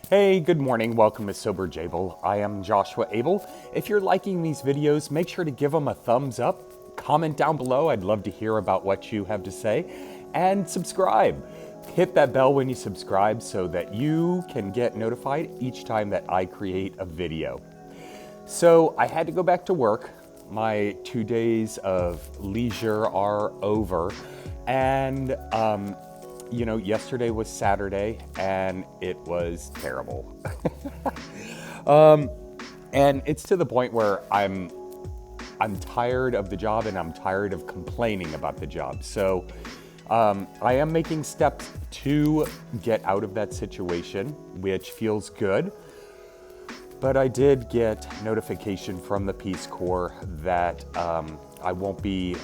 Hey, good morning. Welcome to Sober Jable. I am Joshua Abel. If you're liking these videos, make sure to give them a thumbs up. Comment down below. I'd love to hear about what you have to say. And subscribe. Hit that bell when you subscribe so that you can get notified each time that I create a video. So I had to go back to work. My 2 days of leisure are over. And yesterday was Saturday, and it was terrible. And it's to the point where I'm tired of the job, and I'm tired of complaining about the job. So I am making steps to get out of that situation, which feels good. But I did get notification from the Peace Corps that I won't be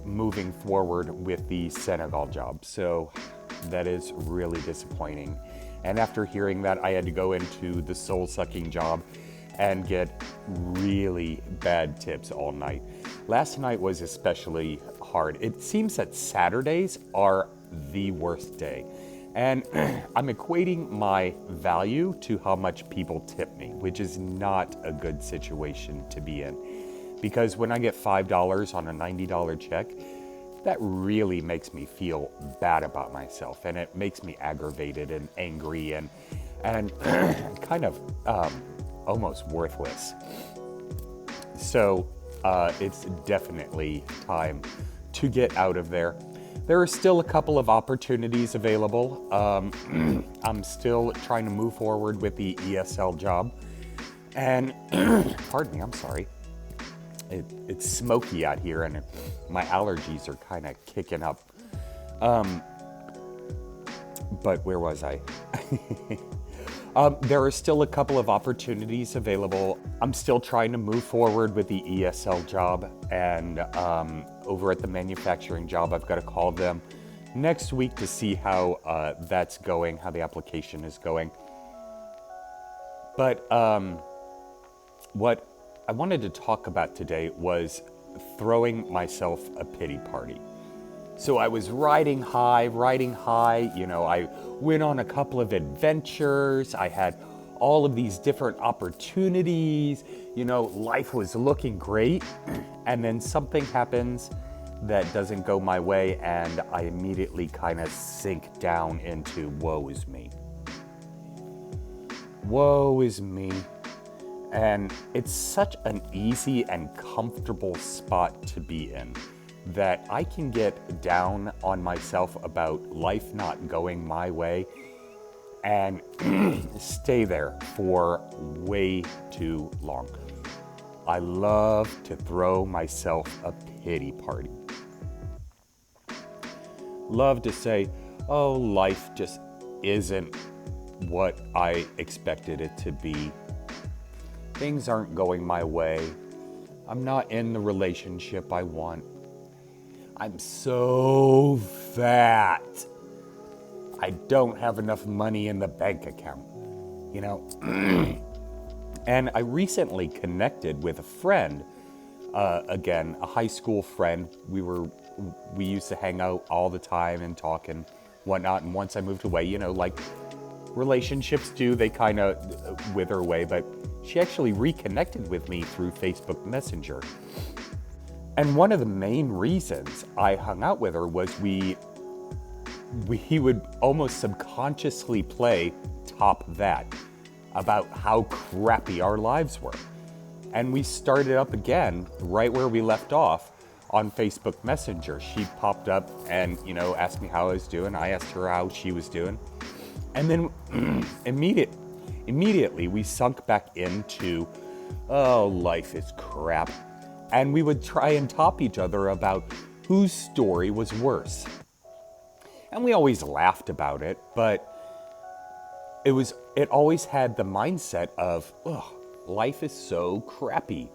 moving forward with the Senegal job. So that is really disappointing. And after hearing that, I had to go into the soul-sucking job and get really bad tips all night. Last night was especially hard. It seems that Saturdays are the worst day. And I'm equating my value to how much people tip me, which is not a good situation to be in. Because when I get $5 on a $90 check, that really makes me feel bad about myself. And it makes me aggravated and angry and kind of almost worthless. So it's definitely time to get out of there. There are still a couple of opportunities available. I'm still trying to move forward with the ESL job. And, pardon me, I'm sorry. It's smoky out here and my allergies are kind of kicking up. But where was I? There are still a couple of opportunities available. I'm still trying to move forward with the ESL job, and over at the manufacturing job, I've got to call them next week to see how that's going, how the application is going. But what I wanted to talk about today was throwing myself a pity party. So I was riding high, I went on a couple of adventures. I had all of these different opportunities. Life was looking great. And then something happens that doesn't go my way, and I immediately kind of sink down into woe is me. Woe is me. And it's such an easy and comfortable spot to be in, that I can get down on myself about life not going my way and stay there for way too long. I love to throw myself a pity party. Love to say, oh, life just isn't what I expected it to be. Things aren't going my way. I'm not in the relationship I want. I'm so fat. I don't have enough money in the bank account, And I recently connected with a friend, again, a high school friend. We used to hang out all the time and talk and whatnot. And once I moved away, like relationships do, they kind of wither away. But she actually reconnected with me through Facebook Messenger. And one of the main reasons I hung out with her was he would almost subconsciously play Top That about how crappy our lives were. And we started up again right where we left off on Facebook Messenger. She popped up and, asked me how I was doing. I asked her how she was doing. And then immediately we sunk back into, oh, life is crap. And we would try and top each other about whose story was worse. And we always laughed about it, but it always had the mindset of, oh, life is so crappy.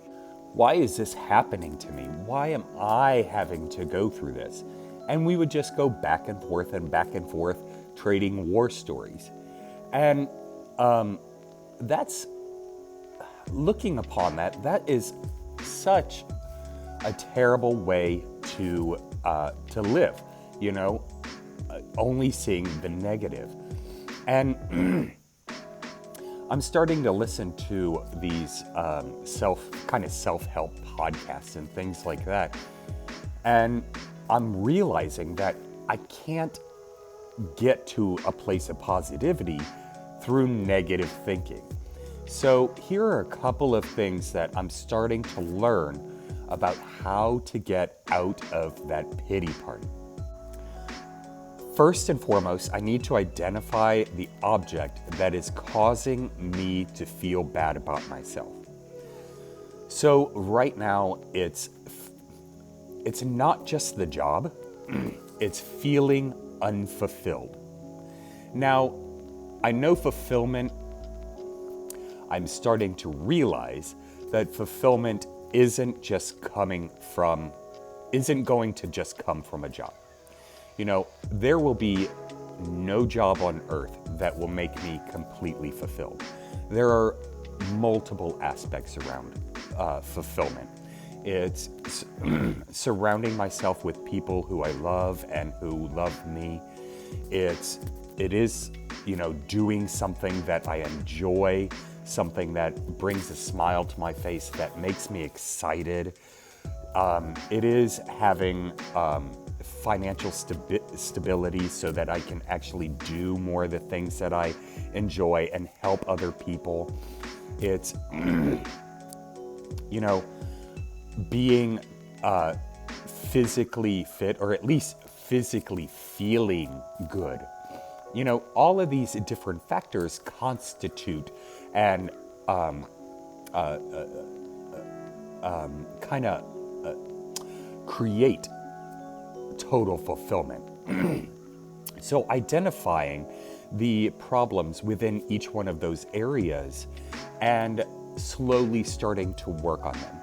Why is this happening to me? Why am I having to go through this? And we would just go back and forth, trading war stories. And that's, looking upon that is such a terrible way to live, only seeing the negative. And I'm starting to listen to these self-help podcasts and things like that. And I'm realizing that I can't get to a place of positivity through negative thinking. So here are a couple of things that I'm starting to learn about how to get out of that pity party. First and foremost, I need to identify the object that is causing me to feel bad about myself. So right now, it's not just the job, it's feeling unfulfilled. Now, I know fulfillment, I'm starting to realize that fulfillment isn't going to just come from a job. You know, there will be no job on earth that will make me completely fulfilled. There are multiple aspects around fulfillment. It's surrounding myself with people who I love and who love me. It is, doing something that I enjoy, something that brings a smile to my face, that makes me excited. It is having financial stability so that I can actually do more of the things that I enjoy and help other people. It's, being physically fit, or at least physically feeling good. All of these different factors constitute and create total fulfillment. So identifying the problems within each one of those areas and slowly starting to work on them.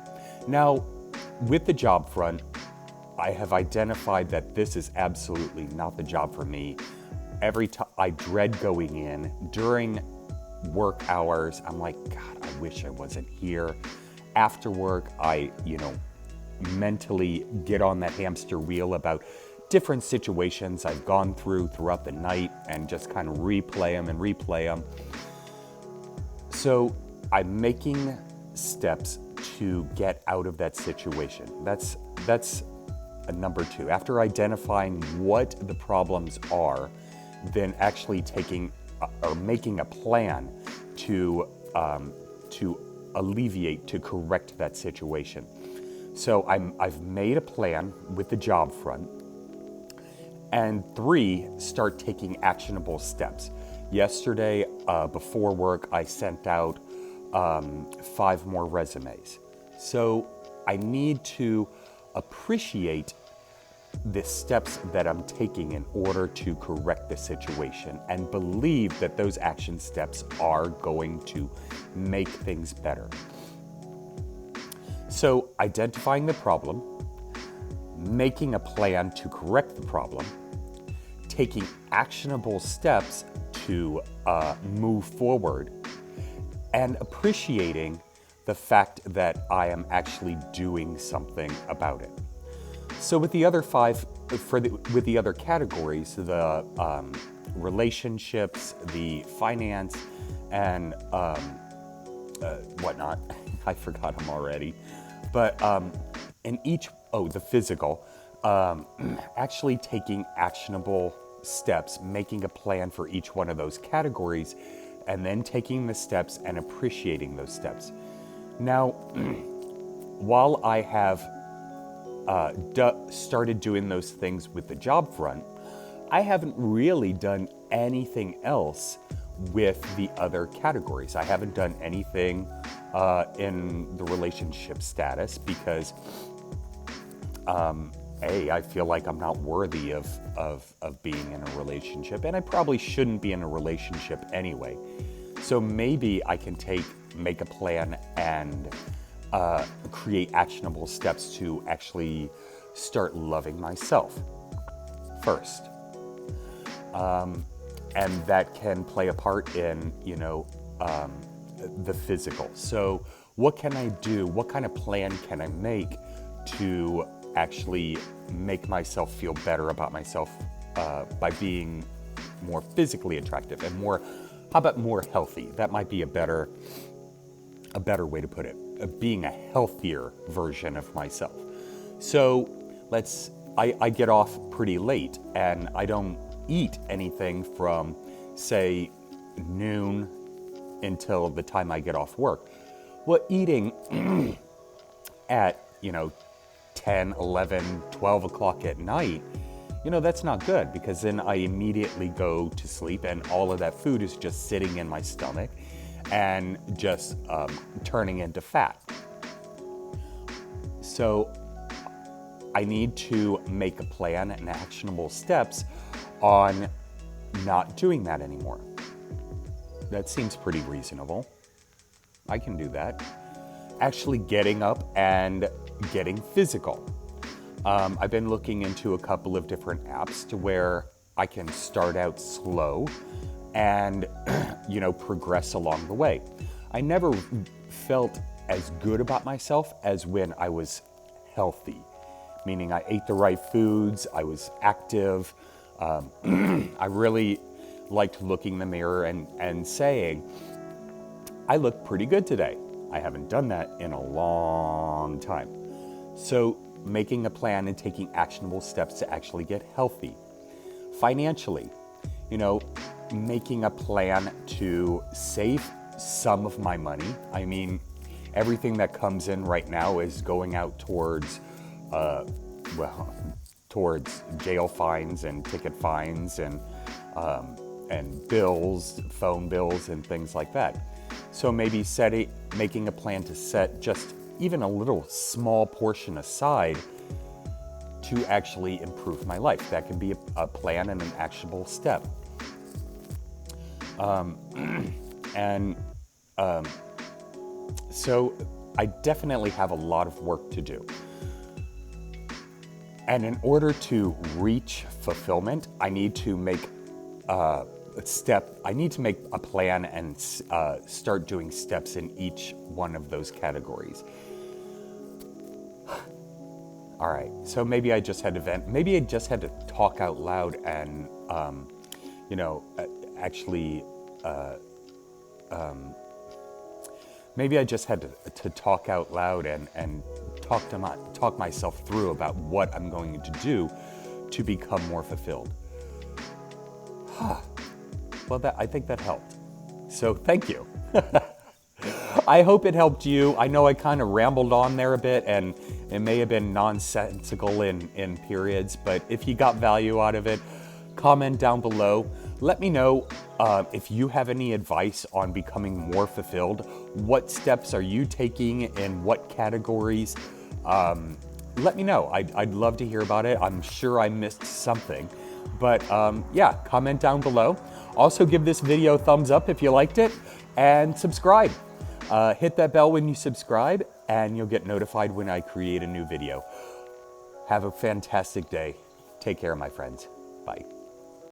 Now, with the job front, I have identified that this is absolutely not the job for me. Every time I dread going in during work hours, I'm like, God, I wish I wasn't here. After work, I, mentally get on that hamster wheel about different situations I've gone through throughout the night and just kind of replay them. So I'm making steps to get out of that situation. That's a number two. After identifying what the problems are, then actually taking or making a plan to alleviate, to correct that situation. So I've made a plan with the job front. And 3, start taking actionable steps. Yesterday, before work, I sent out 5 more resumes. So I need to appreciate the steps that I'm taking in order to correct the situation and believe that those action steps are going to make things better. So identifying the problem, making a plan to correct the problem, taking actionable steps to move forward, and appreciating the fact that I am actually doing something about it. So with the other 5, with the other categories, the relationships, the finance, and whatnot, I forgot them already. But in each, the physical, actually taking actionable steps, making a plan for each one of those categories, and then taking the steps and appreciating those steps. Now, while I have started doing those things with the job front, I haven't really done anything else with the other categories. I haven't done anything in the relationship status because I feel like I'm not worthy of being in a relationship, and I probably shouldn't be in a relationship anyway. So maybe I can make a plan and create actionable steps to actually start loving myself first. And that can play a part in, the physical. So what can I do? What kind of plan can I make to actually make myself feel better about myself by being more physically attractive and more How about more healthy? That might be a better way to put it. Being a healthier version of myself. So I get off pretty late and I don't eat anything from, say, noon until the time I get off work. Well, eating at, 10, 11, 12 o'clock at night, that's not good, because then I immediately go to sleep and all of that food is just sitting in my stomach and just turning into fat. So I need to make a plan and actionable steps on not doing that anymore. That seems pretty reasonable. I can do that. Actually getting up and getting physical. I've been looking into a couple of different apps to where I can start out slow and, progress along the way. I never felt as good about myself as when I was healthy, meaning I ate the right foods, I was active. I really liked looking in the mirror and saying, I look pretty good today. I haven't done that in a long time. So making a plan and taking actionable steps to actually get healthy. Financially, making a plan to save some of my money. I mean, everything that comes in right now is going out towards towards jail fines and ticket fines and bills, phone bills and things like that. So maybe making a plan to set just even a little small portion aside to actually improve my life. That can be a plan and an actionable step. So I definitely have a lot of work to do. And in order to reach fulfillment, I need to make a plan and start doing steps in each one of those categories. All right, so maybe I just had to vent. Maybe I just had to talk out loud and, maybe I just had to talk out loud and talk myself through about what I'm going to do to become more fulfilled. Well, I think that helped. So thank you. I hope it helped you. I know I kind of rambled on there a bit and it may have been nonsensical in periods, but if you got value out of it, comment down below. Let me know if you have any advice on becoming more fulfilled. What steps are you taking in what categories? Let me know. I'd love to hear about it. I'm sure I missed something. But yeah, comment down below. Also give this video a thumbs up if you liked it and subscribe. Hit that bell when you subscribe and you'll get notified when I create a new video. Have a fantastic day. Take care, my friends. Bye.